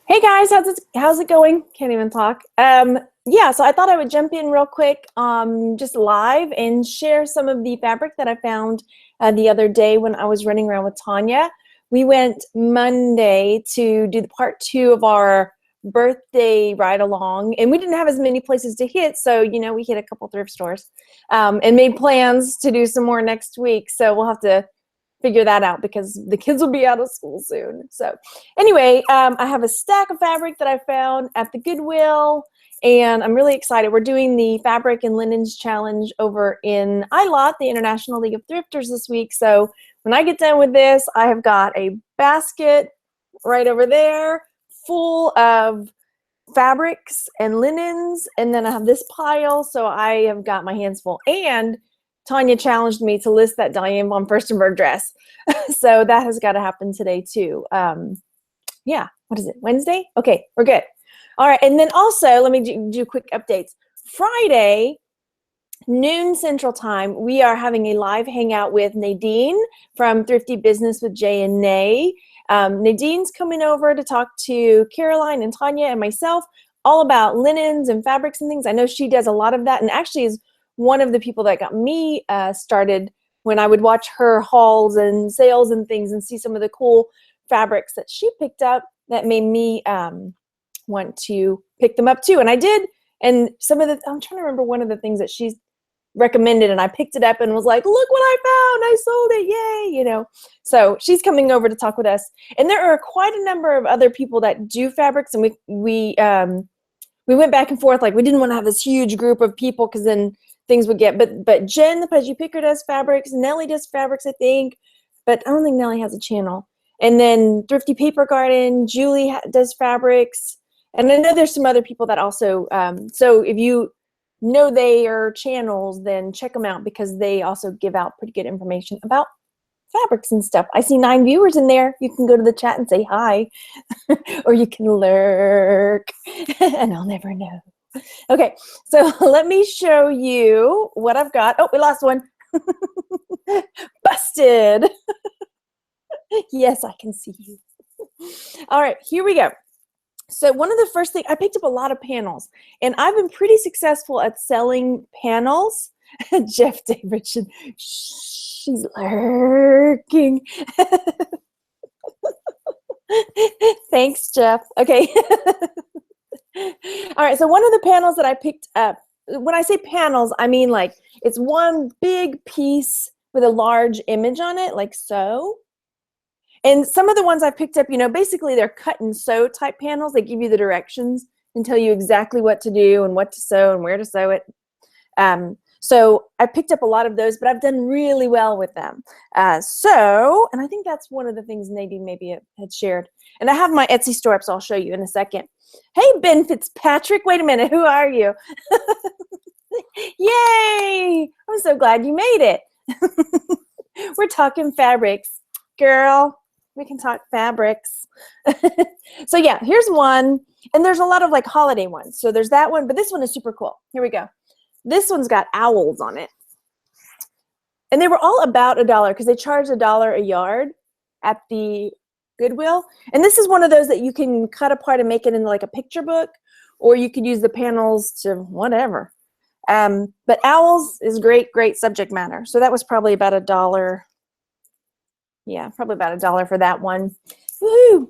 Hey guys, how's it going? Can't even talk. Yeah, so I thought I would jump in real quick, just live and share some of the fabric that I found the other day when I was running around with Tanya. We went Monday to do the part two of our birthday ride along, and we didn't have as many places to hit, so we hit a couple thrift stores, and made plans to do some more next week. So we'll have to figure that out because the kids will be out of school soon. So anyway, I have a stack of fabric that I found at the Goodwill, and I'm really excited. We're doing the Fabric and Linens Challenge over in ILOT, the International League of Thrifters, this week. So when I get done with this, I have got a basket right over there full of fabrics and linens, and then I have this pile, so I have got my hands full. And Tanya challenged me to list that Diane von Furstenberg dress. So that has got to happen today too. Yeah, what is it, Wednesday? Okay, we're good. All right, and then also, let me do quick updates. Friday, noon Central Time, we are having a live hangout with Nadine from Thrifty Business with Jay and Nay. Nadine's coming over to talk to Caroline and Tanya and myself all about linens and fabrics and things. I know she does a lot of that, and actually is one of the people that got me started when I would watch her hauls and sales and things and see some of the cool fabrics that she picked up that made me want to pick them up too. And I did. And some of the, I'm trying to remember one of the things that she's recommended, and I picked it up and was like, look what I found, I sold it, yay, So she's coming over to talk with us. And there are quite a number of other people that do fabrics, and we went back and forth, like we didn't want to have this huge group of people because then things would get, but Jen, the Pudgy Picker, does fabrics. Nellie does fabrics, I think, but I don't think Nellie has a channel. And then Thrifty Paper Garden, Julie does fabrics. And I know there's some other people that also, so if you know their channels, then check them out because they also give out pretty good information about fabrics and stuff. I see 9 viewers in there. You can go to the chat and say hi, or you can lurk, and I'll never know. Okay, so let me show you what I've got. Oh, we lost one. Busted. Yes, I can see you. All right, here we go. So one of the first things, I picked up a lot of panels, and I've been pretty successful at selling panels. Jeff Davidson, she's lurking. Thanks, Jeff. Okay. All right, so one of the panels that I picked up, when I say panels, I mean like it's one big piece with a large image on it, like so. And some of the ones I picked up, basically they're cut and sew type panels. They give you the directions and tell you exactly what to do and what to sew and where to sew it. So I picked up a lot of those, but I've done really well with them. And I think that's one of the things Nadine maybe had shared. And I have my Etsy store up, so I'll show you in a second. Hey, Ben Fitzpatrick, wait a minute, who are you? Yay! I'm so glad you made it. We're talking fabrics. Girl, we can talk fabrics. So yeah, here's one. And there's a lot of like holiday ones. So there's that one, but this one is super cool. Here we go. This one's got owls on it. And they were all about $1 because they charge $1 a yard at the Goodwill. And this is one of those that you can cut apart and make it into like a picture book, or you could use the panels to whatever. But owls is great subject matter. So that was probably about $1. Yeah, probably about $1 for that one. Woohoo!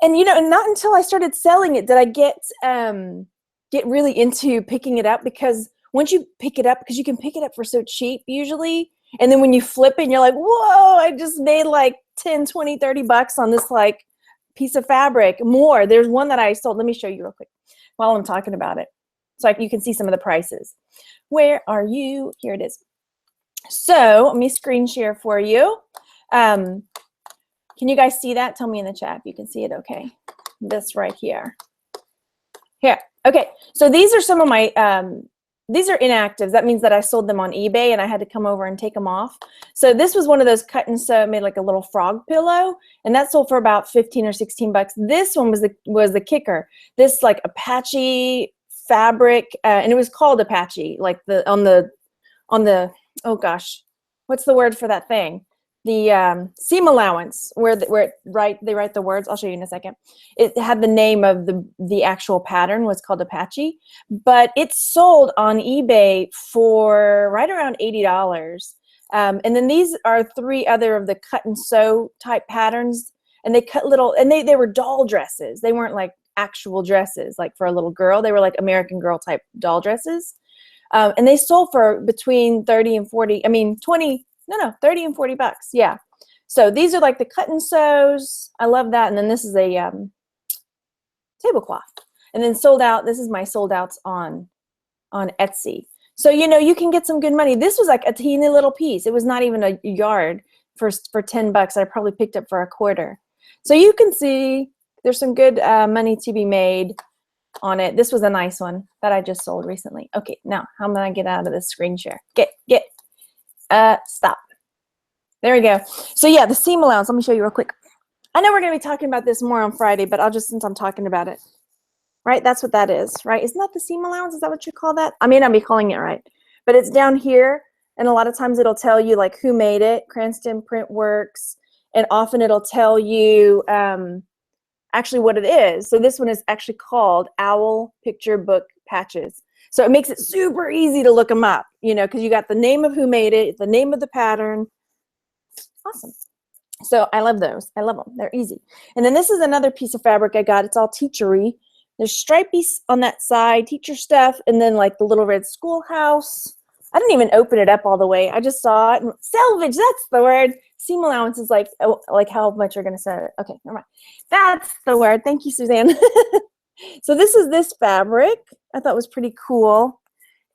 And not until I started selling it did I get really into picking it up, because once you pick it up, because you can pick it up for so cheap usually, and then when you flip it, you're like, whoa, I just made like 10, 20, 30 bucks on this like piece of fabric. More. There's one that I sold. Let me show you real quick while I'm talking about it, so you can see some of the prices. Where are you? Here it is. So let me screen share for you. Can you guys see that? Tell me in the chat if you can see it. Okay, this right here. Here. Okay, so these are some of my, these are inactives. That means that I sold them on eBay and I had to come over and take them off. So this was one of those cut and sew, made like a little frog pillow, and that sold for about 15 or 16 bucks. This one was the kicker. This like Apache fabric, and it was called Apache, like on the, oh gosh, what's the word for that thing? seam allowance where they write the words. I'll show you in a second. It had the name of the actual pattern was called Apache, but it's sold on eBay for right around $80. And then these are 3 other of the cut and sew type patterns, and they cut little, and they were doll dresses. They weren't like actual dresses like for a little girl. They were like American Girl type doll dresses. And they sold for between 30 and 40, I mean 20, no, 30 and 40 bucks. Yeah. So these are like the cut and sews. I love that. And then this is a tablecloth. And then sold out. This is my sold outs on Etsy. So, you know, you can get some good money. This was like a teeny little piece. It was not even a yard for 10 bucks. I probably picked up for a quarter. So you can see there's some good money to be made on it. This was a nice one that I just sold recently. Okay, now how am I gonna get out of this screen share? Stop. There we go. So yeah, the seam allowance. Let me show you real quick. I know we're gonna be talking about this more on Friday, but I'll just, since I'm talking about it, right? That's what that is, right? Isn't that the seam allowance? Is that what you call that? I may not be calling it right, but it's down here, and a lot of times it'll tell you like who made it, Cranston Print Works, and often it'll tell you actually what it is. So this one is actually called Owl Picture Book Patches. So it makes it super easy to look them up, you know, because you got the name of who made it, the name of the pattern. Awesome. So I love those. I love them. They're easy. And then this is another piece of fabric I got. It's all teachery. There's stripey on that side, teacher stuff, and then like the little red schoolhouse. I didn't even open it up all the way. I just saw it. Selvage, that's the word. Seam allowance is like, oh, like how much you're going to sell it. Okay, never mind. That's the word. Thank you, Suzanne. So this is this fabric. I thought was pretty cool.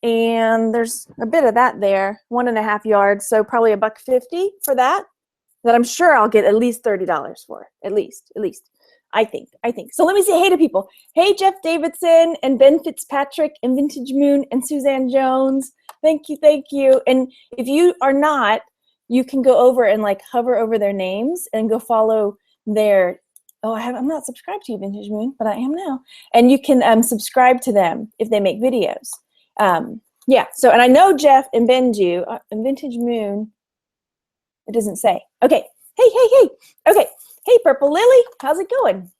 And there's a bit of that there, 1.5 yards. So probably $1.50 for that. That I'm sure I'll get at least $30 for. At least. I think. So let me say hey to people. Hey, Jeff Davidson and Ben Fitzpatrick and Vintage Moon and Suzanne Jones. Thank you. And if you are not, you can go over and like hover over their names and go follow their, I'm not subscribed to you, Vintage Moon, but I am now. And you can subscribe to them if they make videos. Yeah, so, and I know Jeff and Ben do, and Vintage Moon, it doesn't say. Okay, hey. Okay, hey, Purple Lily, how's it going?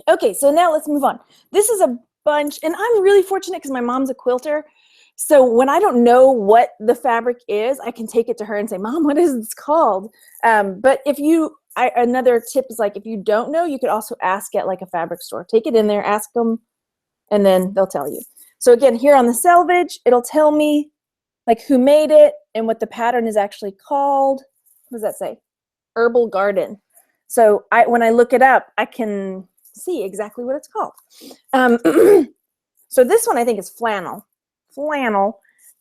Okay, so now let's move on. This is a bunch, and I'm really fortunate because my mom's a quilter. So when I don't know what the fabric is, I can take it to her and say, Mom, what is this called? But if you, another tip is like, if you don't know, you could also ask at like a fabric store. Take it in there, ask them, and then they'll tell you. So again, here on the selvage, it'll tell me like who made it and what the pattern is actually called. What does that say? Herbal Garden. So when I look it up, I can see exactly what it's called. So this one I think is flannel,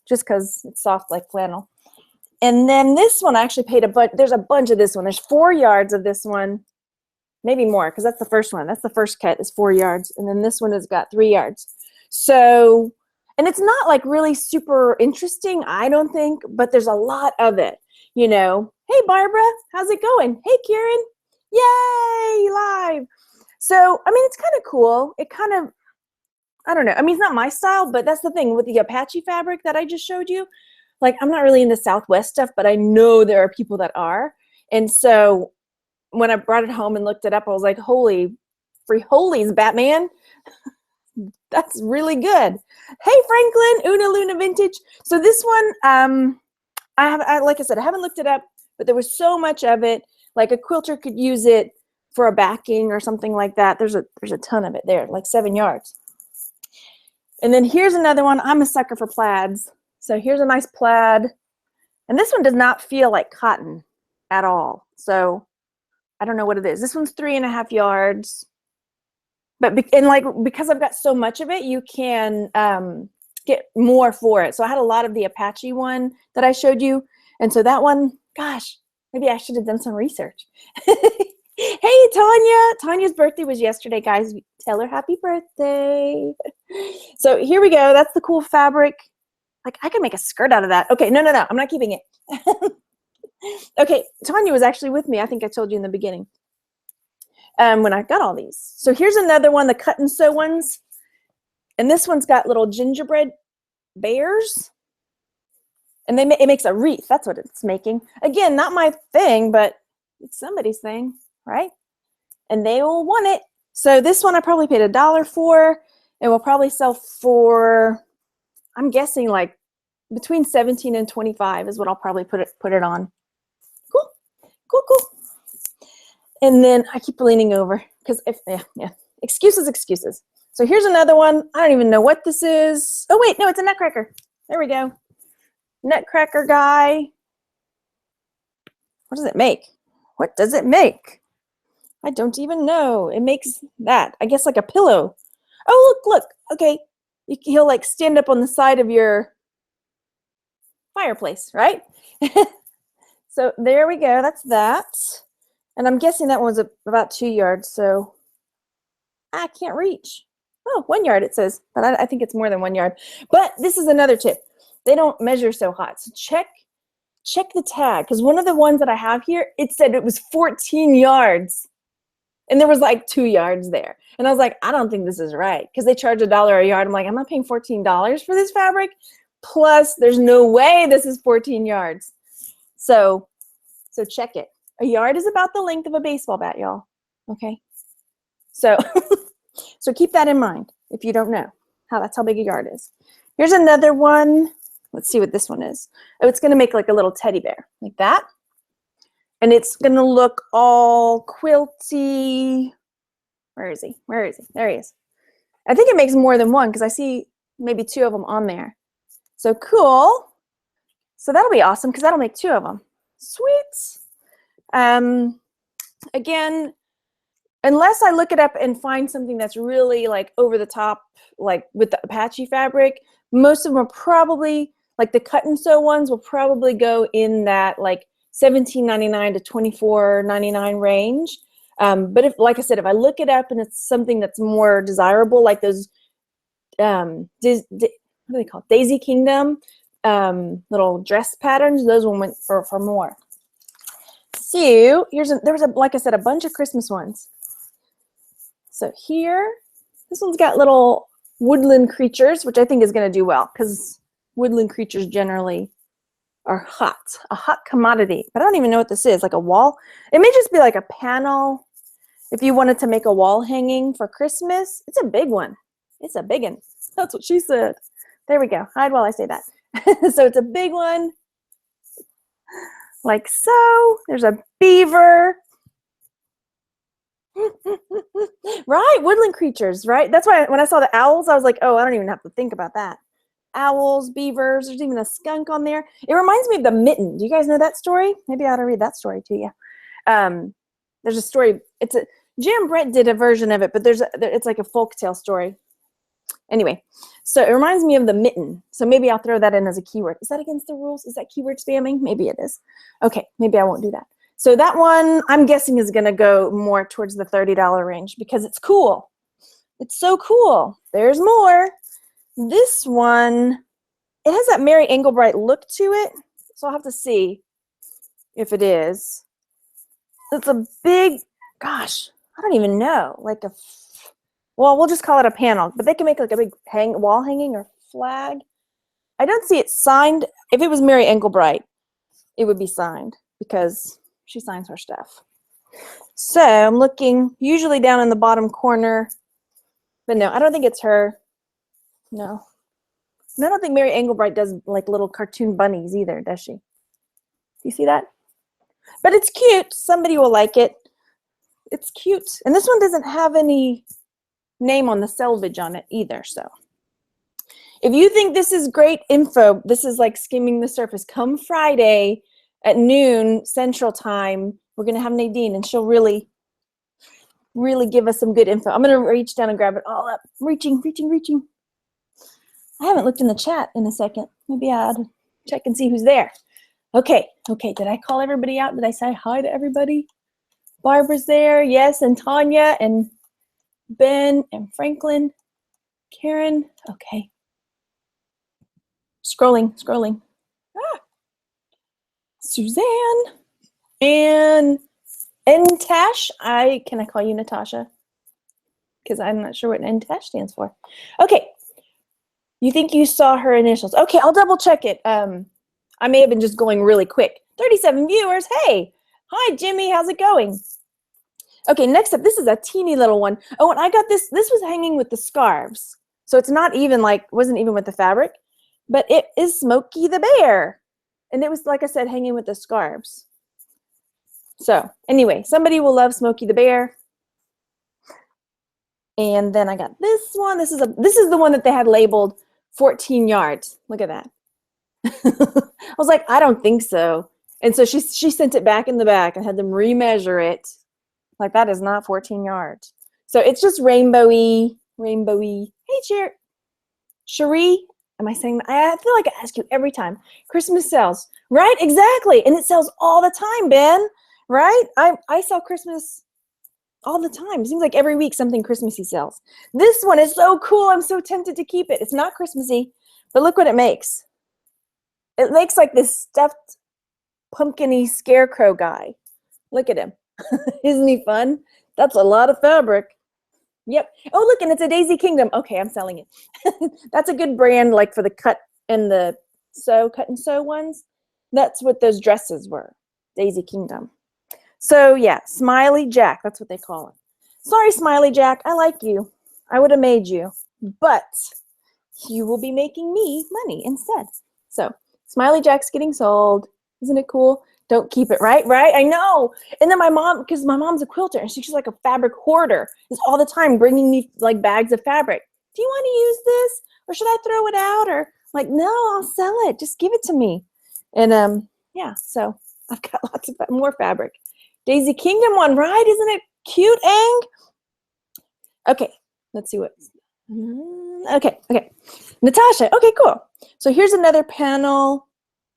just because it's soft like flannel. And then this one I actually paid a bunch. There's a bunch of this one. There's 4 yards of this one, maybe more, because that's the first one. That's the first cut is 4 yards, and then this one has got 3 yards. So, and it's not like really super interesting, I don't think, but there's a lot of it, you know. Hey, Barbara, how's it going? Hey, Karen, yay, live. So, I mean, it's kind of cool. It kind of, I don't know. I mean, it's not my style, but that's the thing with the Apache fabric that I just showed you. Like, I'm not really into Southwest stuff, but I know there are people that are. And so when I brought it home and looked it up, I was like, holy, free holies, Batman. That's really good. Hey, Franklin, Una Luna Vintage. So this one, like I said, I haven't looked it up, but there was so much of it. Like a quilter could use it for a backing or something like that. There's a ton of it there, like 7 yards. And then here's another one. I'm a sucker for plaids. So here's a nice plaid. And this one does not feel like cotton at all. So I don't know what it is. This one's 3.5 yards. But because I've got so much of it, you can get more for it. So I had a lot of the Apache one that I showed you. And so that one, gosh, maybe I should have done some research. Hey, Tanya. Tanya's birthday was yesterday, guys. Tell her happy birthday. So here we go. That's the cool fabric. Like, I can make a skirt out of that. Okay, no. I'm not keeping it. Okay, Tanya was actually with me. I think I told you in the beginning when I got all these. So here's another one, the cut and sew ones. And this one's got little gingerbread bears. And it makes a wreath. That's what it's making. Again, not my thing, but it's somebody's thing, right? And they will want it. So this one I probably paid $1 for. It will probably sell for, I'm guessing like between 17 and 25 is what I'll probably put it on. Cool, cool, cool. And then I keep leaning over because excuses. So here's another one. I don't even know what this is. Oh wait, no, it's a nutcracker. There we go. Nutcracker guy. What does it make? What does it make? I don't even know. It makes that. I guess like a pillow. Oh, look. Okay. He'll like stand up on the side of your fireplace, right? So there we go. That's that. And I'm guessing that one's about 2 yards. So I can't reach. Oh, 1 yard it says. But I think it's more than 1 yard. But this is another tip. They don't measure so hot. So check the tag. Because one of the ones that I have here, it said it was 14 yards. And there was like 2 yards there. And I was like, I don't think this is right. Because they charge $1 a yard. I'm like, I'm not paying $14 for this fabric. Plus, there's no way this is 14 yards. So check it. A yard is about the length of a baseball bat, y'all. Okay? So, so keep that in mind if you don't know that's how big a yard is. Here's another one. Let's see what this one is. Oh, it's going to make like a little teddy bear like that. And it's going to look all quilty. Where is he? Where is he? There he is. I think it makes more than one because I see maybe 2 of them on there. So cool. So that'll be awesome because that'll make 2 of them. Sweet. Again, unless I look it up and find something that's really like over the top, like with the Apache fabric, most of them are probably, like the cut and sew ones will probably go in that like $17.99 to $24.99 range. But if, like I said, if I look it up and it's something that's more desirable, like those, what do they call it? Daisy Kingdom little dress patterns, those one went for more. So there was like I said, a bunch of Christmas ones. So here, this one's got little woodland creatures, which I think is going to do well because woodland creatures generally are a hot commodity. But I don't even know what this is, like a wall. It may just be like a panel. If you wanted to make a wall hanging for Christmas, it's a big one. It's a big one. That's what she said. There we go. Hide while I say that. So it's a big one. Like so. There's a beaver. Right, woodland creatures, right? That's why when I saw the owls, I was like, oh, I don't even have to think about that. Owls, beavers, there's even a skunk on there. It reminds me of the mitten. Do you guys know that story? Maybe I ought to read that story to you. There's a story. Jim Brett did a version of it, but it's like a folktale story. Anyway, so it reminds me of the mitten. So maybe I'll throw that in as a keyword. Is that against the rules? Is that keyword spamming? Maybe it is. Okay, maybe I won't do that. So that one, I'm guessing, is going to go more towards the $30 range because it's cool. It's so cool. There's more. This one, it has that Mary Englebright look to it. So I'll have to see if it is. It's a big, gosh, I don't even know. Like well, we'll just call it a panel. But they can make like a big wall hanging or flag. I don't see it signed. If it was Mary Englebright, it would be signed because she signs her stuff. So I'm looking usually down in the bottom corner. But no, I don't think it's her. No. And I don't think Mary Englebright does like little cartoon bunnies either, does she? Do you see that? But it's cute. Somebody will like it. It's cute. And this one doesn't have any name on the selvage on it either. So if you think this is great info, this is like skimming the surface. Come Friday at noon Central Time, we're going to have Nadine, and she'll really give us some good info. I'm going to reach down and grab it all up. Reaching. I haven't looked in the chat in a second. Maybe I'll check and see who's there. Okay. Did I call everybody out? Did I say hi to everybody? Barbara's there, yes, and Tanya, and Ben, and Franklin, Karen. Okay. Scrolling. Suzanne and Tash. Can I call you Natasha? Because I'm not sure what Tash stands for. Okay. You think you saw her initials? Okay, I'll double check it. I may have been just going really quick. 37 viewers. Hey, hi, Jimmy. How's it going? Okay, next up, this is a teeny little one. Oh, and I got this. This was hanging with the scarves. So it's not even like, wasn't even with the fabric, but it is Smokey the Bear. And it was, like I said, hanging with the scarves. So anyway, somebody will love Smokey the Bear. And then I got this one. This is the one that they had labeled 14 yards. Look at that. I was like, I don't think so. And so she sent it back in the back and had them remeasure it. Like, that is not 14 yards. So it's just rainbowy. Hey, Cherie, am I saying that? I feel like I ask you every time. Christmas sells, right? Exactly. And it sells all the time, Ben, right? I sell Christmas all the time. It seems like every week something Christmassy sells. This one is so cool. I'm so tempted to keep it. It's not Christmassy, but look what it makes. It makes like this stuffed pumpkin-y scarecrow guy. Look at him. Isn't he fun? That's a lot of fabric. Yep. Oh, look, and it's a Daisy Kingdom. Okay, I'm selling it. That's a good brand, like for the cut and sew ones. That's what those dresses were. Daisy Kingdom. So yeah, Smiley Jack. That's what they call him. Sorry, Smiley Jack. I like you. I would have made you, but you will be making me money instead. So Smiley Jack's getting sold. Isn't it cool? Don't keep it, right? Right? I know. And then my mom, because my mom's a quilter, and she's like a fabric hoarder, is all the time bringing me like bags of fabric. Do you want to use this? Or should I throw it out? Or like, no, I'll sell it. Just give it to me. And yeah, so I've got lots of more fabric. Daisy Kingdom one, right? Isn't it cute, Ang? Okay, let's see what. Okay. Natasha, okay, cool. So here's another panel.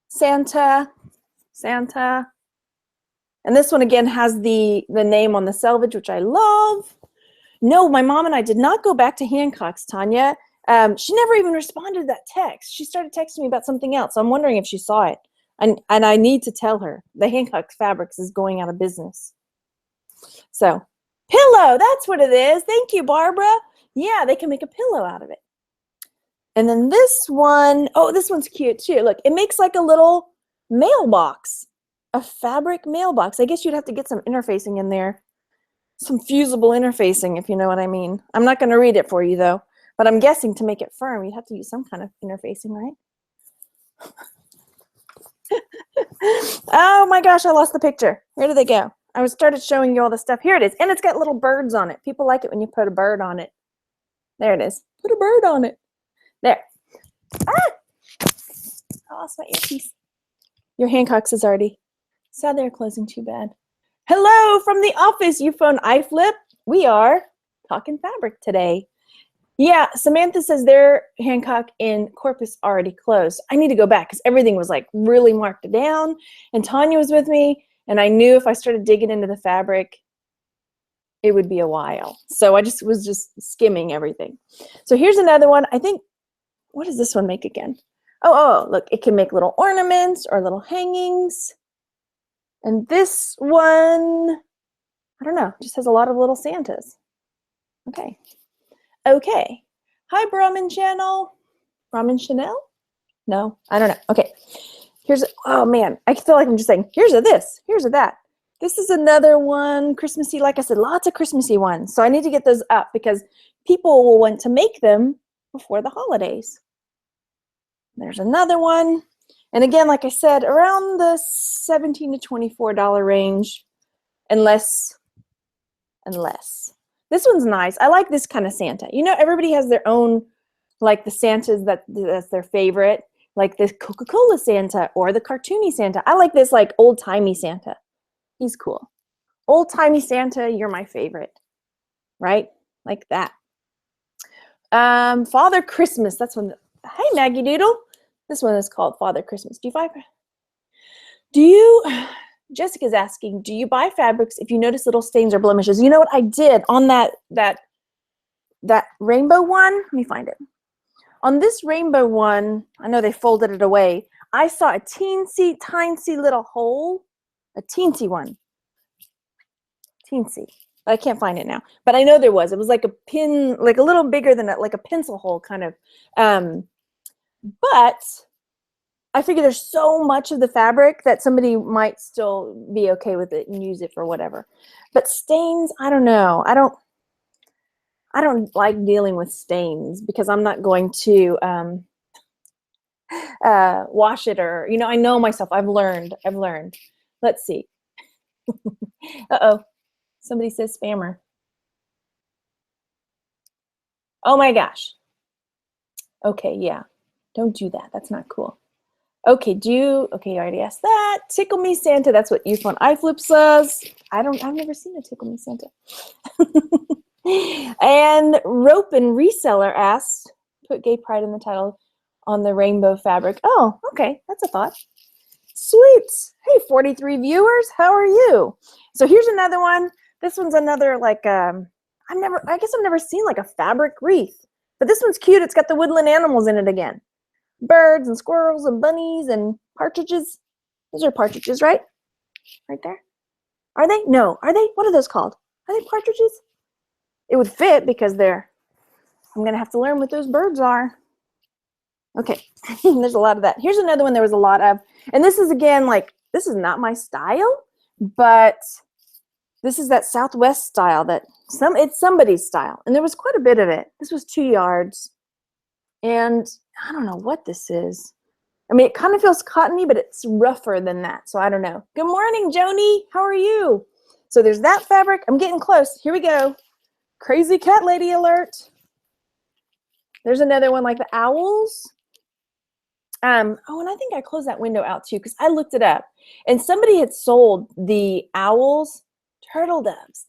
Santa. And this one again has the name on the selvage, which I love. No, my mom and I did not go back to Hancock's, Tanya. She never even responded to that text. She started texting me about something else. So I'm wondering if she saw it. And I need to tell her the Hancock Fabrics is going out of business. So pillow, that's what it is. Thank you, Barbara. Yeah, they can make a pillow out of it. And then this one, oh, this one's cute too. Look, it makes like a little mailbox, a fabric mailbox. I guess you'd have to get some interfacing in there, some fusible interfacing, if you know what I mean. I'm not going to read it for you though, but I'm guessing to make it firm, you'd have to use some kind of interfacing, right? Oh my gosh, I lost the picture. Where did they go? I started showing you all the stuff. Here it is. And it's got little birds on it. People like it when you put a bird on it. There it is. Put a bird on it. There. Ah! I lost my earpiece. Your Hancock's is already. Sad they're closing, too bad. Hello from the office, you phone iFlip. We are talking fabric today. Yeah, Samantha says their Hancock in Corpus already closed. I need to go back because everything was like really marked down. And Tanya was with me, and I knew if I started digging into the fabric, it would be a while. So I was just skimming everything. So here's another one. I think, what does this one make again? Oh, look, it can make little ornaments or little hangings. And this one, I don't know, just has a lot of little Santas. Okay. Hi, Brahmin Channel. Brahmin Chanel? No, I don't know. Okay. Oh man, I feel like I'm just saying, here's a this, here's a that. This is another one, Christmassy. Like I said, lots of Christmassy ones. So I need to get those up because people will want to make them before the holidays. There's another one. And again, like I said, around the $17 to $24 range, unless. This one's nice. I like this kind of Santa. You know, everybody has their own, like the Santas that's their favorite, like the Coca-Cola Santa or the cartoony Santa. I like this like old-timey Santa. He's cool. Old-timey Santa, you're my favorite, right? Like that. Father Christmas. That's one. Hey, Maggie Doodle. This one is called Father Christmas. Jessica's asking, do you buy fabrics if you notice little stains or blemishes? You know what I did on that rainbow one? Let me find it. On this rainbow one, I know they folded it away. I saw a teensy little hole, a teensy one. Teensy. I can't find it now, but I know there was. It was like a pin, like a little bigger than like a pencil hole kind of. But I figure there's so much of the fabric that somebody might still be okay with it and use it for whatever. But stains, I don't know. I don't like dealing with stains because I'm not going to wash it, or, you know, I know myself. I've learned. Let's see. Uh-oh. Somebody says spammer. Oh my gosh. Okay, yeah. Don't do that. That's not cool. Okay, okay, you already asked that. Tickle Me Santa, that's what Earphone iFlip says. I've never seen a Tickle Me Santa. And Rope and Reseller asked, put gay pride in the title on the rainbow fabric. Oh, okay, that's a thought. Sweet. Hey, 43 viewers, how are you? So here's another one. This one's another, like, I guess I've never seen like a fabric wreath, but this one's cute. It's got the woodland animals in it again. Birds and squirrels and bunnies and partridges. Those are partridges, right? Right there. Are they? No. Are they? What are those called? Are they partridges? It would fit because I'm going to have to learn what those birds are. Okay. There's a lot of that. Here's another one there was a lot of. And this is, again, like, this is not my style, but this is that Southwest style it's somebody's style. And there was quite a bit of it. This was 2 yards. And I don't know what this is. I mean, it kind of feels cottony, but it's rougher than that. So I don't know. Good morning, Joni. How are you? So there's that fabric. I'm getting close. Here we go. Crazy cat lady alert. There's another one like the owls. Oh, and I think I closed that window out too because I looked it up. And somebody had sold the owls turtle doves.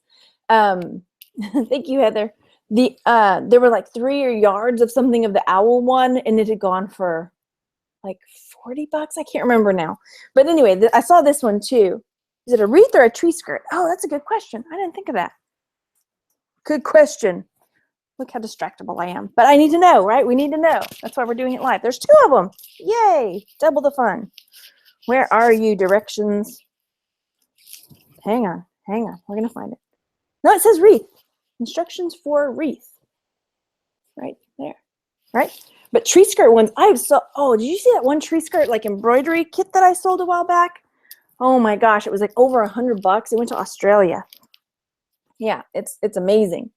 Thank you, Heather. There were like 3 yards of something of the owl one, and it had gone for like $40. I can't remember now. But anyway, I saw this one too. Is it a wreath or a tree skirt? Oh, that's a good question. I didn't think of that. Good question. Look how distractible I am. But I need to know, right? We need to know. That's why we're doing it live. There's 2 of them. Yay. Double the fun. Where are you? Directions. Hang on. We're going to find it. No, it says wreath. Instructions for wreath. Right there. Right? But tree skirt ones, oh, did you see that one tree skirt like embroidery kit that I sold a while back? Oh my gosh, it was like over $100. It went to Australia. Yeah, it's amazing.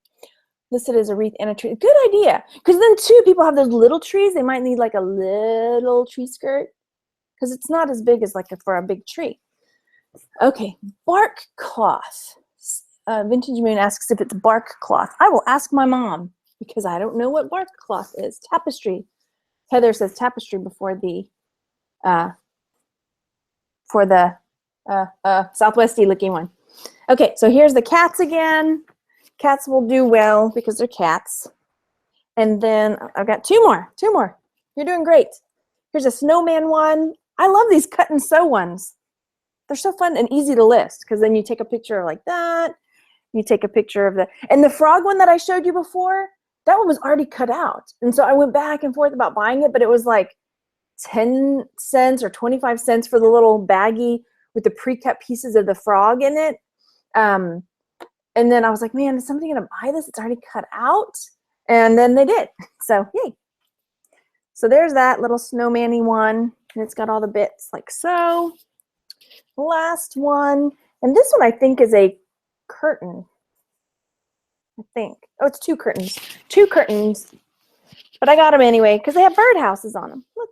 Listed as a wreath and a tree. Good idea. Because then too, people have those little trees. They might need like a little tree skirt because it's not as big as like for a big tree. Okay, bark cloth. Vintage Moon asks if it's bark cloth. I will ask my mom because I don't know what bark cloth is. Tapestry. Heather says tapestry before the Southwesty looking one. Okay, so here's the cats again. Cats will do well because they're cats. And then I've got 2 more. You're doing great. Here's a snowman one. I love these cut and sew ones. They're so fun and easy to list because then you take a picture like that. You take a picture of and the frog one that I showed you before, that one was already cut out. And so I went back and forth about buying it, but it was like 10 cents or 25 cents for the little baggie with the pre-cut pieces of the frog in it. And then I was like, man, is somebody going to buy this? It's already cut out. And then they did. So, yay. So there's that little snowman-y one. And it's got all the bits like so. Last one. And this one I think is a curtain. I think. Oh, it's 2 curtains. 2 curtains. But I got them anyway because they have birdhouses on them. Look.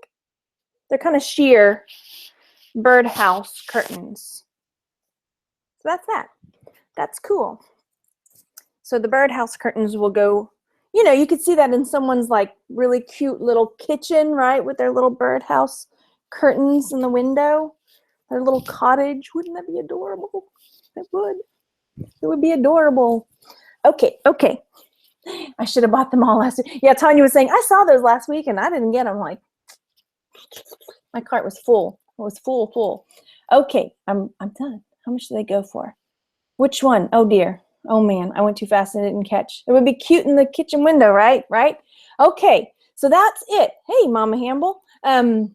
They're kind of sheer birdhouse curtains. So that's that. That's cool. So the birdhouse curtains will go, you know, you could see that in someone's like really cute little kitchen, right? With their little birdhouse curtains in the window. Their little cottage. Wouldn't that be adorable? It would. It would be adorable. Okay. I should have bought them all last week. Yeah, Tanya was saying, I saw those last week and I didn't get them. Like, my cart was full. It was full. Okay, I'm done. How much do they go for? Which one? Oh dear. Oh man, I went too fast and didn't catch. It would be cute in the kitchen window, right? Okay, so that's it. Hey, Mama Hamble. And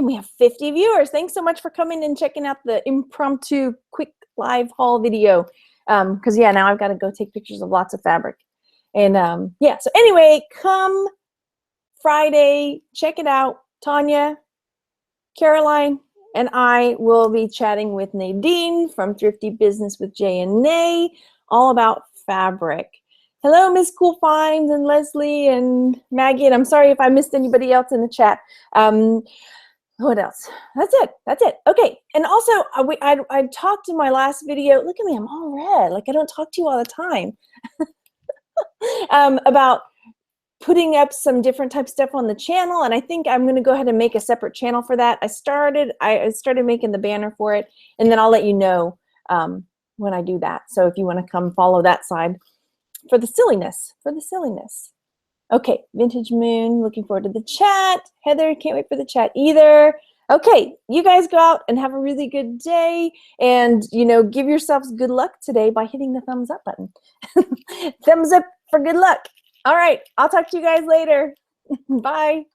we have 50 viewers. Thanks so much for coming and checking out the impromptu quick live haul video. Because yeah, now I've got to go take pictures of lots of fabric. And yeah, so anyway, come Friday, check it out. Tanya, Caroline and I will be chatting with Nadine from Thrifty Business with Jay and Nay, all about fabric. Hello, Miss Cool Finds and Leslie and Maggie, and I'm sorry if I missed anybody else in the chat. What else? That's it. That's it. Okay. And also, I talked in my last video. Look at me. I'm all red. Like I don't talk to you all the time. About putting up some different type stuff on the channel, and I think I'm going to go ahead and make a separate channel for that. I started making the banner for it, and then I'll let you know when I do that. So if you want to come follow that side for the silliness, Okay, Vintage Moon, looking forward to the chat. Heather, can't wait for the chat either. Okay, you guys go out and have a really good day, and give yourselves good luck today by hitting the thumbs up button. Thumbs up for good luck. All right, I'll talk to you guys later. Bye.